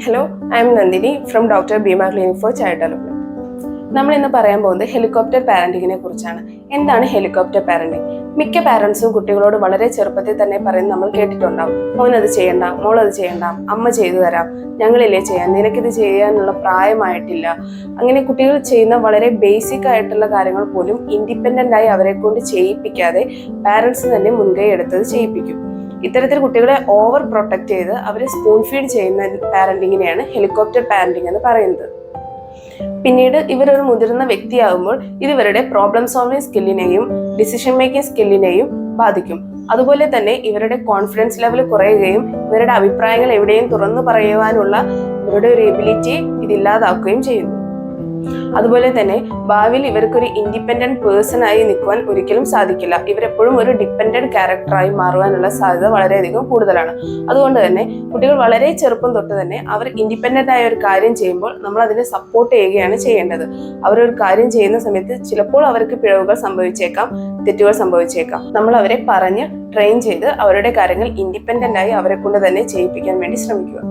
Hello, I am Nandini from Dr. Bima Clinic for Child Development. നമ്മൾ ഇന്ന് പറയാൻ പോകുന്നത് ഹെലികോപ്റ്റർ പാരന്റിങ്ങിനെ കുറിച്ചാണ്. എന്താണ് ഹെലികോപ്റ്റർ പാരന്റിങ്? മിക്ക പാരന്റ്സും കുട്ടികളോട് വളരെ ചെറുപ്പത്തിൽ തന്നെ പറയുന്നത് നമ്മൾ കേട്ടിട്ടുണ്ടാവും. മോനത് ചെയ്യണ്ട, മോളത് ചെയ്യണ്ട, അമ്മ ചെയ്തു തരാം, ഞങ്ങളില്ലേ ചെയ്യാൻ, നിനക്കിത് ചെയ്യാനുള്ള പ്രായമായിട്ടില്ല. അങ്ങനെ കുട്ടികൾ ചെയ്യുന്ന വളരെ ബേസിക് ആയിട്ടുള്ള കാര്യങ്ങൾ പോലും ഇൻഡിപെൻഡന്റ് ആയി അവരെ കൊണ്ട് ചെയ്യിപ്പിക്കാതെ പാരന്റ്സ് തന്നെ മുൻകൈ എടുത്തത് ചെയ്യിപ്പിക്കും. ഇത്തരത്തിൽ കുട്ടികളെ ഓവർ പ്രൊട്ടക്ട് ചെയ്ത് അവരെ സ്പൂൺ ഫീഡ് ചെയ്യുന്ന പാരന്റിങ്ങിനെയാണ് ഹെലികോപ്റ്റർ പാരന്റിങ് എന്ന് പറയുന്നത്. പിന്നീട് ഇവരൊരു മുതിർന്ന വ്യക്തിയാകുമ്പോൾ ഇത് ഇവരുടെ പ്രോബ്ലം സോൾവിങ് സ്കില്ലിനെയും ഡിസിഷൻ മേക്കിംഗ് സ്കില്ലിനെയും ബാധിക്കും. അതുപോലെ തന്നെ ഇവരുടെ കോൺഫിഡൻസ് ലെവൽ കുറയുകയും ഇവരുടെ അഭിപ്രായങ്ങൾ എവിടെയും തുറന്നു പറയുവാനുള്ള ഇവരുടെ ഒരു എബിലിറ്റി ഇതില്ലാതാക്കുകയും ചെയ്യുന്നു. അതുപോലെ തന്നെ ഭാവിയിൽ ഇവർക്കൊരു ഇൻഡിപെൻഡന്റ് പേഴ്സൺ ആയി നിൽക്കുവാൻ ഒരിക്കലും സാധിക്കില്ല. ഇവരെപ്പോഴും ഒരു ഡിപ്പെൻഡന്റ് ക്യാരക്ടറായി മാറുവാനുള്ള സാധ്യത വളരെയധികം കൂടുതലാണ്. അതുകൊണ്ട് തന്നെ കുട്ടികൾ വളരെ ചെറുപ്പം തൊട്ട് തന്നെ അവർ ഇൻഡിപെൻഡന്റ് ആയ ഒരു കാര്യം ചെയ്യുമ്പോൾ നമ്മൾ അതിനെ സപ്പോർട്ട് ചെയ്യുകയാണ് ചെയ്യേണ്ടത്. അവരൊരു കാര്യം ചെയ്യുന്ന സമയത്ത് ചിലപ്പോൾ അവർക്ക് പിഴവുകൾ സംഭവിച്ചേക്കാം, തെറ്റുകൾ സംഭവിച്ചേക്കാം. നമ്മൾ അവരെ പറഞ്ഞ് ട്രെയിൻ ചെയ്ത് അവരുടെ കാര്യങ്ങൾ ഇൻഡിപെൻഡന്റ് ആയി അവരെ കൊണ്ട് തന്നെ ചെയ്യിപ്പിക്കാൻ വേണ്ടി ശ്രമിക്കുക.